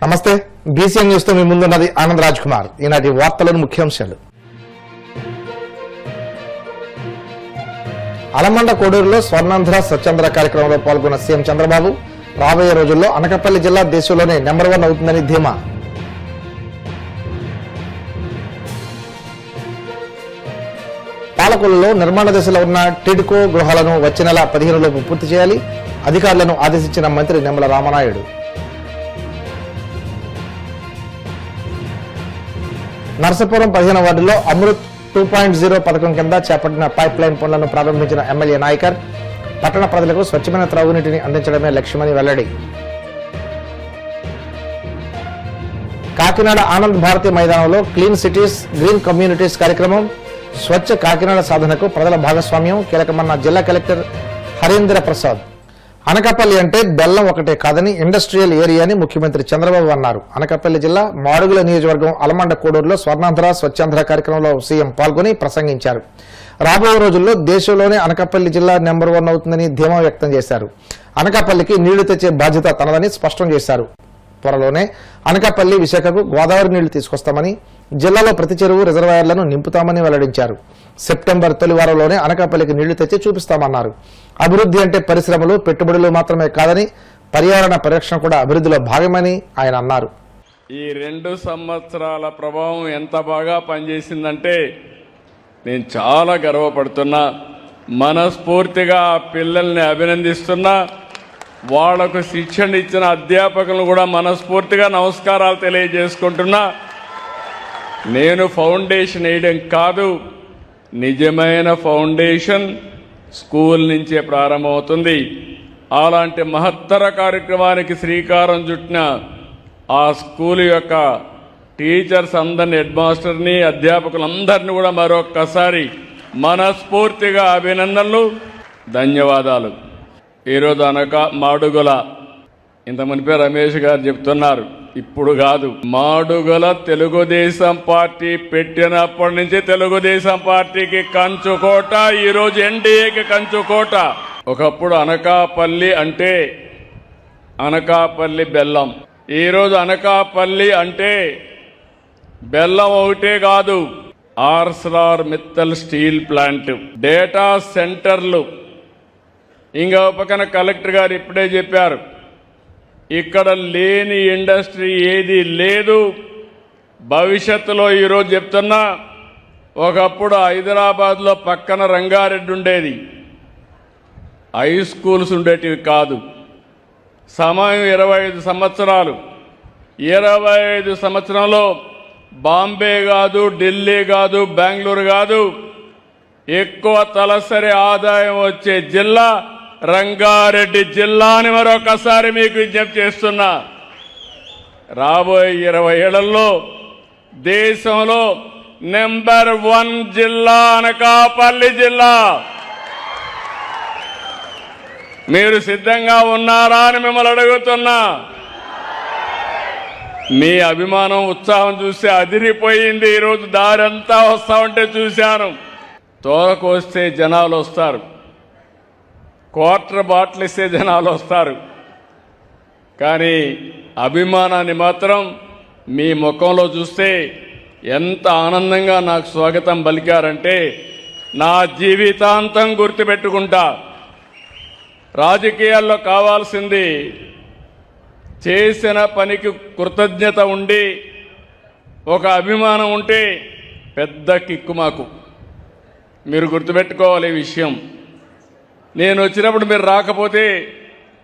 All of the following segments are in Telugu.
నమస్తే బీసీఎన్ న్యూస్ తో మీ ముందున్నది ఆనంద్ రాజ్ కుమార్. ఈనాటి వార్తలను ముఖ్యాంశాలు. అలమండ కోడూరులో స్వర్ణాంధ్ర స్వచ్ఛాంధ్ర కార్యక్రమంలో పాల్గొన్న సీఎం చంద్రబాబు రాబోయే రోజుల్లో అనకాపల్లి జిల్లా దేశంలోనే నెంబర్ 1 అవుతుందని ధీమా. పాలకొల్లులో నిర్మాణ దశలో ఉన్న టిడ్కో గృహాలను వచ్చే నెల 15 లోపు పూర్తి చేయాలి అధికారులను ఆదేశించిన మంత్రి నిమ్మల రామనాయుడు. నర్సాపురం 15వ వార్డులో అమృత్ 2.0 పథకం కింద చేపట్టిన పైప్ లైన్ పనులను ప్రారంభించిన ఎమ్మెల్యే నాయకర్ పట్టణ ప్రజలకు స్వచ్ఛమైన త్రాగునీటిని అందించడమే లక్ష్యమని వెల్లడి. కాకినాడ ఆనంద్ భారతి మైదానంలో క్లీన్ సిటీస్ గ్రీన్ కమ్యూనిటీస్ కార్యక్రమం స్వచ్ఛ కాకినాడ సాధనకు ప్రజల భాగస్వామ్యం కీలకమన్న జిల్లా కలెక్టర్ హరీంద్ర ప్రసాద్. అనకాపల్లి అంటే బెల్లం ఒకటే కాదని ఇండస్ట్రియల్ ఏరియా అని ముఖ్యమంత్రి చంద్రబాబు అన్నారు. అనకాపల్లి జిల్లా మాడుగుల నియోజకవర్గం అలమండ కోడూరులో స్వర్ణాంధ్ర స్వచ్ఛాంధ్ర కార్యక్రమంలో సీఎం పాల్గొని ప్రసంగించారు. రాబోయే రోజుల్లో దేశంలోనే అనకాపల్లి జిల్లా నెంబర్ 1 అవుతుందని ధీమా వ్యక్తం చేశారు. అనకాపల్లికి నీళ్లు తెచ్చే బాధ్యత తనదని స్పష్టం చేశారు. త్వరలోనే అనకాపల్లి విశాఖకు గోదావరి నీళ్లు తీసుకొస్తామని జిల్లాలో ప్రతి చెరువు రిజర్వాయర్లను నింపుతామని వెల్లడించారు. సెప్టెంబర్ తొలి వారంలోనే అనకాపల్లికి నీళ్లు తెచ్చి చూపిస్తామన్నారు. అభివృద్ధి అంటే పరిశ్రమలు పెట్టుబడులు మాత్రమే కాదని పర్యావరణ పరిరక్షణ కూడా అభివృద్ధిలో భాగమని ఆయన అన్నారు. ఈ 2 సంవత్సరాల ప్రభావం ఎంత బాగా పనిచేసిందంటే నేను చాలా గర్వపడుతున్నా. మనస్ఫూర్తిగా పిల్లల్ని అభినందిస్తున్నా. వాళ్లకు శిక్షణ ఇచ్చిన అధ్యాపకులను కూడా మనస్ఫూర్తిగా నమస్కారాలు తెలియజేసుకుంటున్నా. నేను ఫౌండేషన్ వేయడం కాదు, నిజమైన ఫౌండేషన్ స్కూల్ నుంచే ప్రారంభమవుతుంది. అలాంటి మహత్తర కార్యక్రమానికి శ్రీకారం చుట్టిన ఆ స్కూల్ యొక్క టీచర్స్ అందరినీ, హెడ్ మాస్టర్ని, అధ్యాపకులందరినీ కూడా మరొక్కసారి మనస్ఫూర్తిగా అభినందనలు, ధన్యవాదాలు. ఈరోజు మాడుగుల ఇంత మునిపే రమేష్ గారు చెప్తున్నారు, ఇప్పుడు కాదు, మాడుగుల తెలుగుదేశం పార్టీ పెట్టినప్పటి నుంచి తెలుగుదేశం పార్టీకి కంచుకోట, ఈరోజు ఎన్డీఏకి కంచుకోట. ఒకప్పుడు అనకాపల్లి అంటే అనకాపల్లి బెల్లం, ఈరోజు అనకాపల్లి అంటే బెల్లం ఒకటే కాదు, Arcelor Mittal steel plant, data సెంటర్లు. ఇంకా పక్కన కలెక్టర్ గారు ఇప్పుడే చెప్పారు, ఇక్కడ లేని ఇండస్ట్రీ ఏది లేదు. భవిష్యత్తులో ఈరోజు చెప్తున్నా, ఒకప్పుడు హైదరాబాద్లో పక్కన రంగారెడ్డి ఉండేది, హై స్కూల్స్ ఉండేటివి కాదు. సమయం 25 సంవత్సరాలు. 25 సంవత్సరంలో బాంబే కాదు, ఢిల్లీ కాదు, బెంగళూరు కాదు, ఎక్కువ తలసరి ఆదాయం వచ్చే జిల్లా రంగారెడ్డి జిల్లా అని మరొకసారి మీకు విజ్ఞప్తి చేస్తున్నా. రాబోయే 20 ఏళ్లలో దేశంలో నెంబర్ 1 జిల్లా అనకాపల్లి జిల్లా. మీరు సిద్ధంగా ఉన్నారా అని మిమ్మల్ని అడుగుతున్నా. మీ అభిమానం, ఉత్సాహం చూస్తే అదిరిపోయింది. ఈరోజు దారంతా వస్తా ఉంటే చూశాను. తోరకు వస్తే జనాలు వస్తారు, క్వార్టర్ బాటిల్ ఇస్తే జనాలు వస్తారు, కానీ అభిమానాన్ని మాత్రం మీ ముఖంలో చూస్తే ఎంత ఆనందంగా నాకు స్వాగతం పలికారంటే నా జీవితాంతం గుర్తుపెట్టుకుంటా. రాజకీయాల్లో కావాల్సింది చేసిన పనికి కృతజ్ఞత ఉండి ఒక అభిమానం ఉంటే పెద్ద కిక్కు మాకు. మీరు గుర్తుపెట్టుకోవాలి ఈ విషయం. నేను వచ్చినప్పుడు మీరు రాకపోతే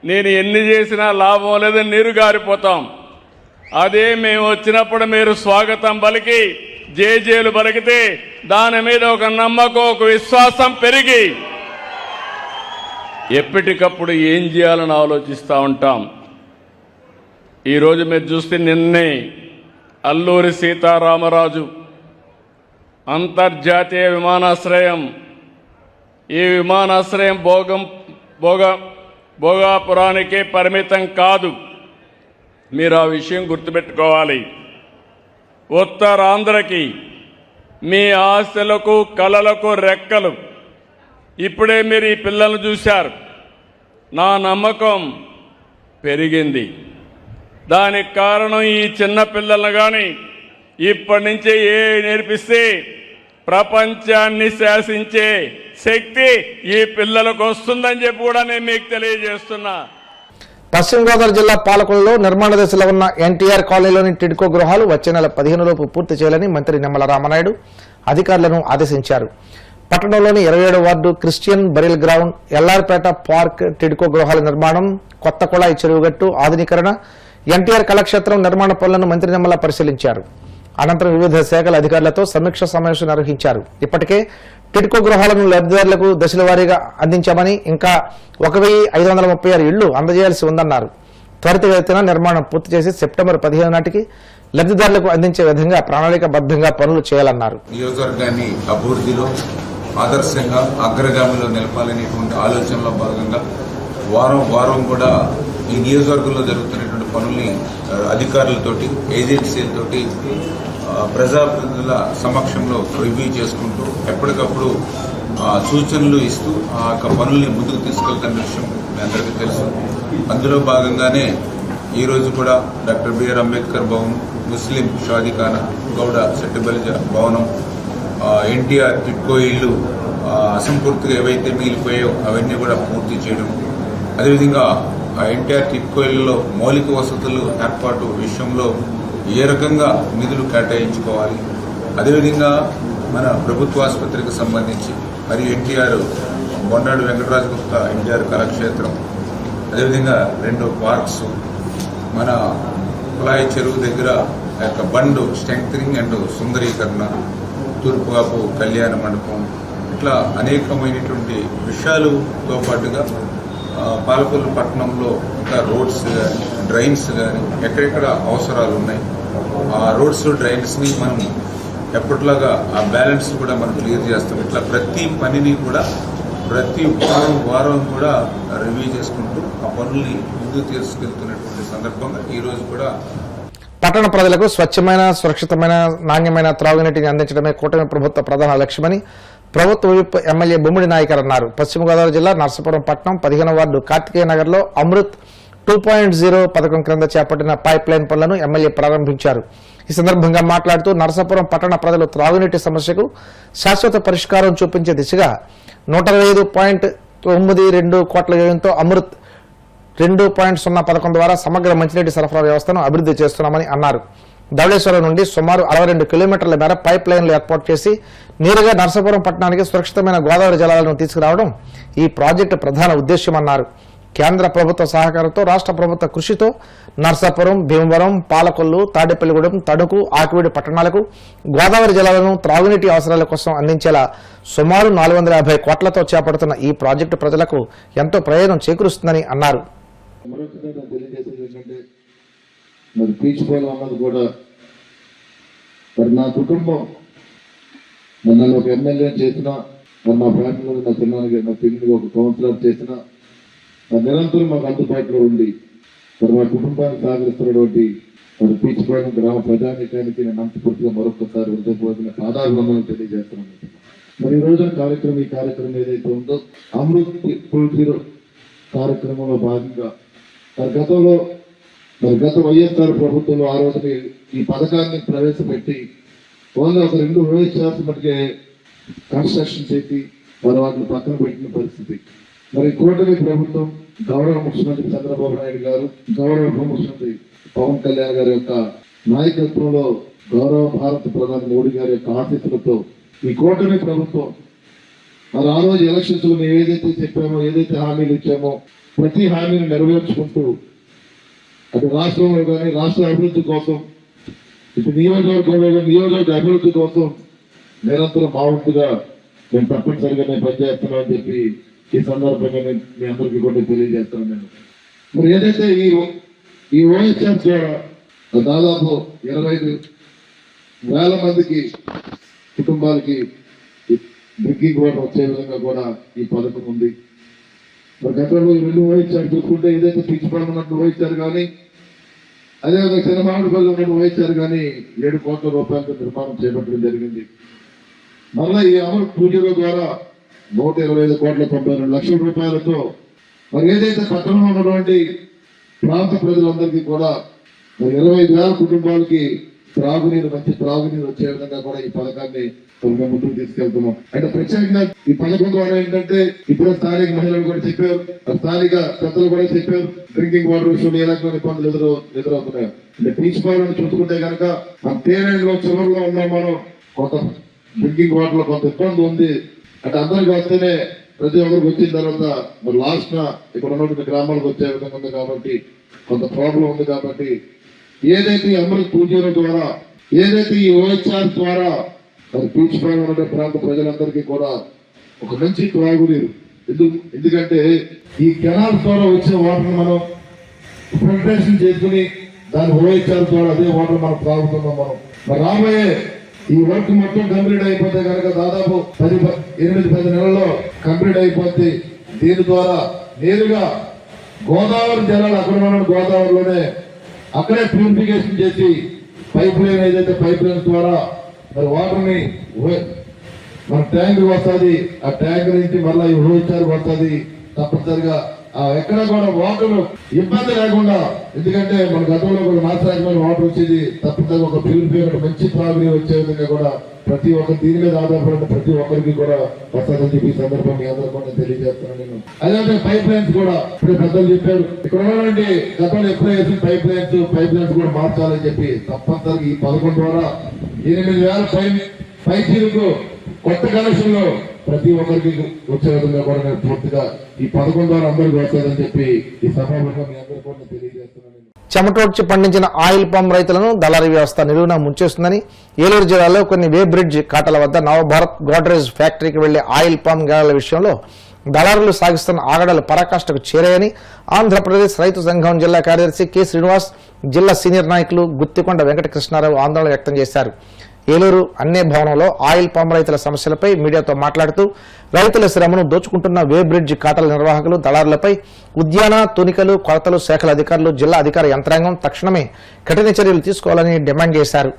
నేను ఎన్ని చేసినా లాభం లేదని నీరు గారిపోతాం. అదే మేము వచ్చినప్పుడు మీరు స్వాగతం పలికి జేజేలు పలికితే దాని మీద ఒక నమ్మకం, ఒక విశ్వాసం పెరిగి ఎప్పటికప్పుడు ఏం చేయాలని ఆలోచిస్తూ ఉంటాం. ఈరోజు మీరు చూస్తే నిన్నే అల్లూరి సీతారామరాజు అంతర్జాతీయ విమానాశ్రయం, ఈ విమానాశ్రయం భోగాపురానికే పరిమితం కాదు. మీరు ఆ విషయం గుర్తుపెట్టుకోవాలి. ఉత్తరాంధ్రకి మీ ఆశలకు, కలలకు రెక్కలు. ఇప్పుడే మీరు ఈ పిల్లలను చూశారు, నా నమ్మకం పెరిగింది. దానికి కారణం ఈ చిన్న పిల్లలను కానీ ఇప్పటి నుంచే నేర్పిస్తే ప్రపంచాన్ని శాసించే శక్తి ఈ పిల్లలకు వస్తుందని చెప్పి కూడా నేను మీకు తెలియజేస్తున్నా. పశ్చిమ గోదావరి జిల్లా పాలకొల్లులో నిర్మాణ దశలో ఉన్న ఎన్టీఆర్ కాలనీలోని టిడ్కో గృహాలు వచ్చే నెల 15 లోపు పూర్తి చేయాలని మంత్రి నిమ్మల రామనాయుడు అధికారులను ఆదేశించారు. పట్టణంలోని 27వ ward Christian burial ground, Ellarpeta park TIDCO గృహాల నిర్మాణం, కొత్త కుళాయి చెరువుగట్టు ఆధునీకరణ, ఎన్టీఆర్ కళాక్షేత్రం నిర్మాణ పనులను మంత్రి నిమ్మల పరిశీలించారు. అనంతరం వివిధ శాఖల అధికారులతో సమీక్ష సమావేశం నిర్వహించారు. ఇప్పటికే టిడ్కో గృహాలను లబ్ధిదారులకు దశల వారీగా అందించామని, ఇంకా 1536 ఇళ్లు అందజేయాల్సి ఉందన్నారు. త్వరితగతిన నిర్మాణం పూర్తి చేసి సెప్టెంబర్ 15 నాటికి లబ్ధిదారులకు అందించే విధంగా ప్రణాళికబద్ధంగా పనులు చేయాలన్నారు. నియోజకవర్గాన్ని అభివృద్ధిలో ఆదర్శంగా అగ్రగామిలో నిలపాలనేటువంటి ఆలోచనలో భాగంగా వారం కూడా ఈ నియోజకవర్గంలో జరుగుతున్నటువంటి పనుల్ని అధికారులతోటి, ఏజెన్సీలతోటి, ప్రజాప్రతినిధుల సమక్షంలో రివ్యూ చేసుకుంటూ ఎప్పటికప్పుడు సూచనలు ఇస్తూ ఆ యొక్క పనుల్ని ముందుకు తీసుకెళ్తున్న విషయం మీ అందరికీ తెలుసు. అందులో భాగంగానే ఈరోజు కూడా డాక్టర్ బిఆర్ అంబేద్కర్ భవనం, ముస్లిం షాదీఖానా, గౌడ సెట్టిబలిజ భవనం, ఎన్టీఆర్ టిడ్కో ఇళ్లు అసంపూర్తిగా ఏవైతే మిగిలిపోయాయో అవన్నీ కూడా పూర్తి చేయడం, అదేవిధంగా ఆ ఎన్టీఆర్ టిడ్కో ఇళ్లలో మౌలిక వసతులు ఏర్పాటు విషయంలో ఏ రకంగా నిధులు కేటాయించుకోవాలి, అదేవిధంగా మన ప్రభుత్వ ఆసుపత్రికి సంబంధించి మరియు ఎన్టీఆర్ బొన్నాడు వెంకటరాజ గుప్తా ఎన్టీఆర్ కళాక్షేత్రం, అదేవిధంగా 2 పార్క్స్, మన కుళాయి చెరువు దగ్గర యొక్క బండు స్ట్రెంగ్థనింగ్ అండ్ సుందరీకరణ, తూర్పుగాపు కళ్యాణ మండపం, ఇట్లా అనేకమైనటువంటి విషయాలతో పాటుగా పాలకొల్లు పట్టణంలో ఇంకా రోడ్స్ కానీ డ్రైన్స్ కానీ ఎక్కడెక్కడ అవసరాలు ఉన్నాయి, ఆ రోడ్స్ డ్రైన్స్ని మనం ఎప్పటిలాగా ఆ బ్యాలెన్స్ కూడా మనం క్లియర్ చేస్తాం. ఇట్లా ప్రతి పనిని కూడా ప్రతి వారం కూడా రివ్యూ చేసుకుంటూ ఆ పనుల్ని ముందుకు తీసుకెళ్తున్నటువంటి సందర్భంగా ఈరోజు కూడా పట్టణ ప్రజలకు స్వచ్ఛమైన, సురక్షితమైన, నాణ్యమైన త్రాగునీటిని అందించడమే కూటమి ప్రభుత్వ ప్రధాన లక్ష్యమని ప్రభుత్వ విప్ ఎమ్మెల్యే బొమ్మిడి నాయకర్ అన్నారు. పశ్చిమ గోదావరి జిల్లా నర్సాపురం పట్టణం 15వ వార్డు కార్తికేయ నగర్లో అమృత్ 2.0 పథకం క్రింద చేపట్టిన పైప్ లైన్ పనులను ఎమ్మెల్యే ప్రారంభించారు. ఈ సందర్భంగా మాట్లాడుతూ నర్సాపురం పట్టణ ప్రజలు త్రాగునీటి సమస్యకు శాశ్వత పరిష్కారం చూపించే దిశగా 125.92 కోట్ల వ్యయంతో అమృత్ 2.0 పథకం ద్వారా సమగ్ర మంచినీటి సరఫరా వ్యవస్థను అభివృద్ధి చేస్తున్నామని అన్నారు. ధవళేశ్వరం నుండి సుమారు 62 కిలోమీటర్ల మేర పైప్ లైన్లు ఏర్పాటు చేసి నేరుగా నర్సాపురం పట్టణానికి సురక్షితమైన గోదావరి జలాలను తీసుకురావడం ఈ ప్రాజెక్టు ప్రధాన ఉద్దేశ్యమన్నారు. కేంద్ర ప్రభుత్వ సహకారంతో, రాష్ట్ర ప్రభుత్వ కృషితో నర్సాపురం, భీమవరం, పాలకొల్లు, తాడేపల్లిగూడెం, తణుకు, ఆకివీడు పట్టణాలకు గోదావరి జలాలను త్రాగునీటి అవసరాల కోసం అందించేలా సుమారు 450 కోట్లతో చేపడుతున్న ఈ ప్రాజెక్టు ప్రజలకు ఎంతో ప్రయోజనం చేకూరుస్తుందని అన్నారు. మరి పీచిపోయిన అన్నది కూడా మరి నా కుటుంబం నన్ను ఒక ఎమ్మెల్యే చేసిన, మరి నా ఫ్యామిలీలో నా పిల్లలకి నా పిల్లలకి ఒక కౌన్సిలర్ చేసిన, నిరంతరం మాకు అందుబాటులో ఉండి మరి మా కుటుంబాన్ని సహకరిస్తున్నటువంటి మరి పీచిపోయిన గ్రామ ప్రజానీకానికి నేను మనస్ఫూర్తిగా మరొకసారి హృదయపూర్వక పాదాభివందనలు తెలియజేస్తున్నాను. మరి ఈ రోజున ఈ కార్యక్రమం ఏదైతే ఉందో అమృత్ 2.0 కార్యక్రమంలో భాగంగా మరి గత వైఎస్ఆర్ ప్రభుత్వంలో ఆ రోజున ఈ పథకాన్ని ప్రవేశపెట్టి ఓన్లీ ఒక 2 OHRs మటుకే కన్స్ట్రక్షన్ చేసి మరి వాటిని పక్కన పెట్టిన పరిస్థితి. మరి కూటమి ప్రభుత్వం, గౌరవ ముఖ్యమంత్రి చంద్రబాబు నాయుడు గారు, గౌరవ ఉప ముఖ్యమంత్రి పవన్ కళ్యాణ్ గారి యొక్క నాయకత్వంలో, గౌరవ భారత ప్రధాని మోడీ గారి యొక్క ఆశీస్సులతో ఈ కూటమి ప్రభుత్వం మరి ఆ రోజు ఎలక్షన్స్ లో మేము ఏదైతే చెప్పామో, ఏదైతే హామీలు ఇచ్చామో ప్రతి హామీని నెరవేర్చుకుంటూ అటు రాష్ట్రంలో కానీ రాష్ట్ర అభివృద్ధి కోసం, ఇటు నియోజకవర్గంలో నియోజకవర్గ అభివృద్ధి కోసం నిరంతరం బాగుంటుగా మేము తప్పనిసరిగా నేను పనిచేస్తున్నామని చెప్పి ఈ సందర్భంగా నేను మీ అందరికీ కూడా తెలియజేస్తాను. నేను మరి ఏదైతే ఈ OHR ద్వారా దాదాపు 25,000 మందికి కుటుంబాలకి డ్రింకింగ్ వాటర్ వచ్చే విధంగా కూడా ఈ పథకం ఉంది. మరి గతంలో ఈ 2 OHR చూసుకుంటే ఏదైతే పిచ్చిపడి ఉన్నట్టు OHR కానీ, అదేవిధంగా చిన్నమామిడిపల్లి ఉన్నట్టు OHR కానీ 7 కోట్ల రూపాయలతో నిర్మాణం చేపట్టడం జరిగింది. మళ్ళీ ఈ అమృత్ 2.0 ద్వారా 125.92 లక్షల రూపాయలతో మరి ఏదైతే పట్టణంలో ఉన్నటువంటి ప్రాంత ప్రజలందరికీ కూడా మరి 25,000 కుటుంబాలకి మంచి త్రాగునీరు వచ్చే విధంగా కూడా ఈ పథకాన్ని మేము ముందుకు తీసుకెళ్తున్నాం. అంటే ప్రత్యేకంగా ఈ పథకం ద్వారా ఏంటంటే ఇప్పుడు స్థానిక మహిళలు కూడా చెప్పారు, స్థానిక పెద్దలు కూడా చెప్పారు, డ్రింకింగ్ వాటర్ విషయంలో ఏ రకమైన ఇబ్బందులు ఎదురవుతున్నాయి. అంటే పీచ్ పౌడర్ చూసుకుంటే కనుక మన తేనెలో చివరిలో ఉన్నాం మనం. కొంత డ్రింకింగ్ వాటర్ లో కొంత ఇబ్బంది ఉంది. అంటే అందరికి వస్తేనే ప్రతి ఒక్కరికి వచ్చిన తర్వాత మరి లాస్ట్ ఇక్కడ ఉన్నటువంటి గ్రామాలకు వచ్చే విధంగా ఉంది కాబట్టి కొంత ప్రాబ్లం ఉంది. కాబట్టి ఏదైతే అమృత్ 2.0 ద్వారా ఏదైతే ఈ OHR ద్వారా మరి పీచ్ పౌడర్ ప్రాంత ప్రజలందరికీ కూడా ఒక మంచి త్రాగునీరు. ఎందుకంటే ఈ కెనాల్ ద్వారా వచ్చిన వాటర్ మనం ఫిల్టరేషన్ చేసుకుని దాని OHR ద్వారా అదే వాటర్ మనం త్రాగుతున్నాం. మనం మరి రాబోయే ఈ వర్క్ మొత్తం కంప్లీట్ అయిపోతే కనుక దాదాపు 8-10 నెలల్లో కంప్లీట్ అయిపోతే దీని ద్వారా నేరుగా గోదావరి జలాలు అక్కడ ఉన్న గోదావరిలోనే అక్కడే ప్యూరిఫికేషన్ చేసి పైప్ లైన్ ఏదైతే పైప్ లైన్ ద్వారా మరి వాటర్ ని మన ట్యాంక్ వస్తుంది. ఆ ట్యాంక్ నుంచి మళ్ళీ OHR వస్తుంది. తప్పనిసరిగా ఎక్కడ కూడా వాటర్ ఇబ్బంది లేకుండా, ఎందుకంటే మన గతంలో ఒక నాశనమైన వాటర్ వచ్చేది, తప్పనిసరిగా ఒక ప్యూరిఫైర్ మంచి త్రాగునీరు వచ్చే విధంగా కూడా ప్రతి ఒక్క దీని మీద ఆధారపడిన ప్రతి ఒక్కరికి కూడా వస్తుందని చెప్పి ఈ సందర్భం మీ అందరూ కూడా తెలియజేస్తున్నాను నేను. అదే పైప్ లైన్స్ కూడా ఇప్పుడు పెద్దలు చెప్పారు, ఇక్కడ ఉన్నటువంటి గతంలో ఎప్పుడో వేసిన పైప్ లైన్స్ కూడా మార్చాలని చెప్పి తప్పనిసరిగా ఈ పథకం ద్వారా 8,000 పైచీలకు కొత్త కనెక్షన్లు ప్రతి ఒక్కరికి వచ్చే విధంగా కూడా నేను పూర్తిగా ఈ పథకం ద్వారా అందరికీ వస్తుందని చెప్పి ఈ సభాముఖంగా మీ అందరూ కూడా తెలియజేస్తున్నాను. చెమటోడ్చి పండించిన ఆయిల్ పామ్ రైతులను దళారీ వ్యవస్థ నిలువున ముంచేస్తుందని ఏలూరు జిల్లాలో కొన్ని వే బ్రిడ్జ్ కాటల వద్ద నవభారత్ గోడ్రేజ్ ఫ్యాక్టరీకి వెళ్లే ఆయిల్ పామ్ గేళ్ల విషయంలో దళారులు సాగిస్తున్న ఆగడాలు పరాకాష్ఠకు చేరాయని ఆంధ్రప్రదేశ్ రైతు సంఘం జిల్లా కార్యదర్శి కె శ్రీనివాస్, జిల్లా సీనియర్ నాయకులు గుత్తికొండ వెంకటకృష్ణారావు ఆందోళన వ్యక్తం చేశారు. ఏలూరు అన్నే భవనంలో ఆయిల్ పామ్ రైతుల సమస్యలపై మీడియాతో మాట్లాడుతూ రైతుల శ్రమను దోచుకుంటున్న వే బ్రిడ్జ్ కాటల నిర్వాహకులు, దళారులపై ఉద్యాన, తునికలు, కొలతలు శాఖల అధికారులు, జిల్లా అధికార యంత్రాంగం తక్షణమే కఠిన చర్యలు తీసుకోవాలని డిమాండ్ చేశారు.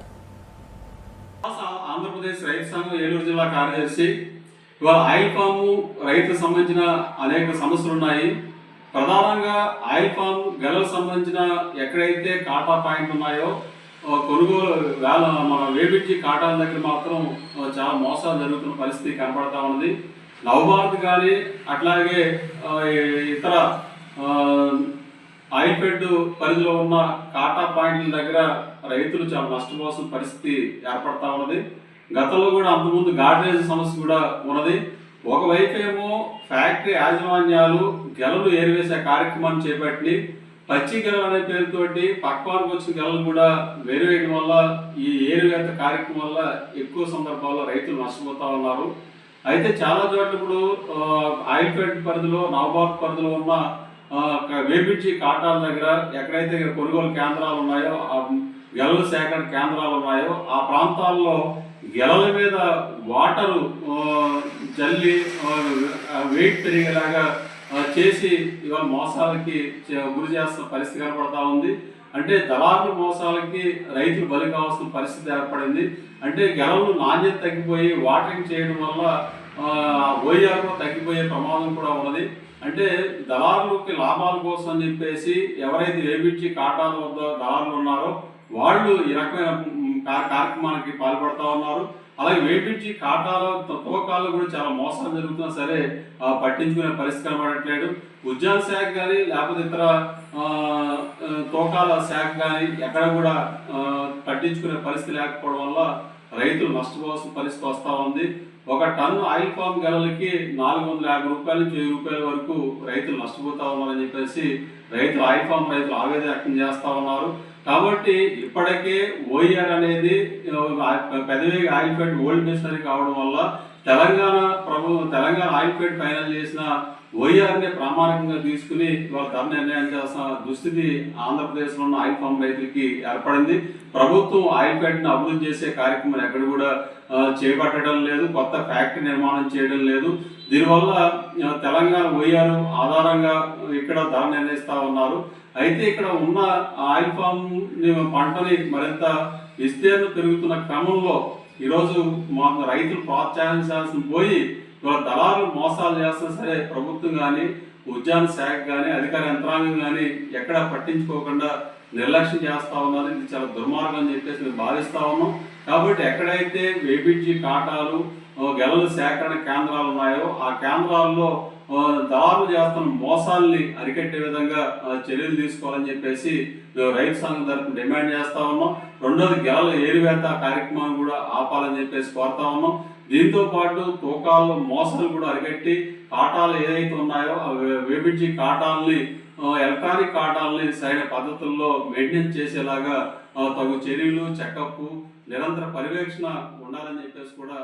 ఆంధ్రప్రదేశ్ రైతు సంఘం ఏలూరు జిల్లా కార్యదర్శి. ఇవాళ ఆయిల్ పాము రైతులకు సంబంధించిన అనేక సమస్యలు ఉన్నాయి. ప్రధానంగా ఆయిల్ పామ్ గెలకు సంబంధించిన ఎక్కడైతే కాటా పాయింట్ ఉన్నాయో కొనుగోలు మన వేబిడ్జి కాటాల దగ్గర మాత్రం చాలా మోసాలు జరుగుతున్న పరిస్థితి కనబడతా ఉంది. నవభారత్ కానీ అట్లాగే ఇతర ఆయిల్ ఫెడ్ పరిధిలో ఉన్న కాటా పాయింట్ల దగ్గర రైతులు చాలా నష్టపోవాల్సిన పరిస్థితి ఏర్పడతా ఉన్నది. గతంలో కూడా అంతకుముందు గార్డేజ్ సమస్య కూడా ఉన్నది. ఒకవైపు ఏమో ఫ్యాక్టరీ యాజమాన్యాలు గెలలు ఏరివేసే కార్యక్రమాన్ని చేపట్టి పచ్చి గెలలు అనే పేరుతోటి పక్వానికి వచ్చిన గెలలు కూడా వేరువేయడం వల్ల ఈ ఏరువేత కార్యక్రమం వల్ల ఎక్కువ సందర్భాల్లో రైతులు నష్టపోతా ఉన్నారు. అయితే చాలా చోట్ల ఇప్పుడు ఆయిల్ ఫెడ్ పరిధిలో, నవభారత్ పరిధిలో ఉన్న వేబిడ్జి కాటాల దగ్గర ఎక్కడైతే కొనుగోలు కేంద్రాలు ఉన్నాయో, గెలల సేకరణ కేంద్రాలు ఉన్నాయో ఆ ప్రాంతాల్లో గెలల మీద వాటరు జల్లి వెయిట్ పెరిగేలాగా చేసి ఇవాళ మోసాలకి గురి చేస్తున్న పరిస్థితి కనపడతా ఉంది. అంటే దళారుల మోసాలకి రైతులు బలి కావాల్సిన పరిస్థితి ఏర్పడింది. అంటే గెలలు నాణ్యత తగ్గిపోయి వాటరింగ్ చేయడం వల్ల ఓఆర్ తగ్గిపోయే ప్రమాదం కూడా ఉన్నది. అంటే దళారులకి లాభాల కోసం అని చెప్పేసి ఎవరైతే వేబిడ్జి కాటాల వద్ద దళారులు ఉన్నారో వాళ్ళు ఈ రకమైన కార్యక్రమానికి పాల్పడతా ఉన్నారు. అలాగే వేబిడ్జి కాటాల తూకాలు కూడా చాలా మోసాలు జరుగుతున్నా సరే పట్టించుకునే పరిస్థితి కనబడట్లేదు. ఉద్యాన శాఖ కానీ లేకపోతే ఇతర తూకాల శాఖ కానీ ఎక్కడ కూడా పట్టించుకునే పరిస్థితి లేకపోవడం వల్ల రైతులు నష్టపోవాల్సిన పరిస్థితి వస్తూ ఉంది. ఒక టన్ను ఆయిల్ పామ్ గెలలకి 450 రూపాయల నుంచి 1000 రూపాయల వరకు రైతులు నష్టపోతా ఉన్నారని చెప్పేసి ఆయిల్ పామ్ రైతులు ఆవేదన వ్యక్తం చేస్తా ఉన్నారు. కాబట్టి ఇప్పటికే ఓఆర్ అనేది Pedavegi oil fed old machinery కావడం వల్ల తెలంగాణ ఆయిల్ ఫెడ్ ఫైనల్ చేసిన ఓఆర్ని ప్రామాణికంగా తీసుకుని ఇవాళ ధర నిర్ణయం చేసిన దుస్థితి ఆంధ్రప్రదేశ్లో ఉన్న ఆయిల్ ఫామ్ రైతులకి ఏర్పడింది. ప్రభుత్వం ఆయిల్ ఫెడ్ని అభివృద్ధి చేసే కార్యక్రమం ఎక్కడ కూడా చేపట్టడం లేదు, కొత్త ఫ్యాక్టరీ నిర్మాణం చేయడం లేదు. దీనివల్ల తెలంగాణ ఓఆర్ ఆధారంగా ఇక్కడ ధర నిర్ణయిస్తా ఉన్నారు. అయితే ఇక్కడ ఉన్న ఆయిల్ ఫామ్ పంటని మరింత విస్తీర్ణం పెరుగుతున్న క్రమంలో ఈరోజు మా రైతులు ప్రోత్సహించాల్సిన పోయి ఇవాళ దళారులు మోసాలు చేస్తున్నా సరే ప్రభుత్వం కానీ, ఉద్యాన శాఖ కానీ, అధికార యంత్రాంగం కానీ ఎక్కడా పట్టించుకోకుండా నిర్లక్ష్యం చేస్తా ఉన్నారు. ఇది చాలా దుర్మార్గం అని చెప్పేసి మేము భావిస్తా ఉన్నాం. కాబట్టి ఎక్కడైతే వేబిడ్జి కాటాలు గెలల సేకరణ కేంద్రాలు ఉన్నాయో ఆ కేంద్రాల్లో దారులు చేస్తున్న మోసాల్ని అరికట్టే విధంగా చర్యలు తీసుకోవాలని చెప్పేసి మేము రైతు సంఘం తరఫున డిమాండ్ చేస్తా ఉన్నాం. రెండోది గెలల ఏరివేత కార్యక్రమాన్ని కూడా ఆపాలని చెప్పేసి కోరుతా ఉన్నాం. దీంతో పాటు తూకాల్లో మోసాలు కూడా అరికట్టి కాటాలు ఏదైతే ఉన్నాయో ఆ వేబిడ్జి కాటాలని ఎలక్ట్రానిక్ కాటాలని సరైన పద్ధతుల్లో మెయింటైన్ చేసేలాగా తగు చర్యలు చెకప్ నిరంతర పర్యవేక్షణ ఉండాలని చెప్పేసి కూడా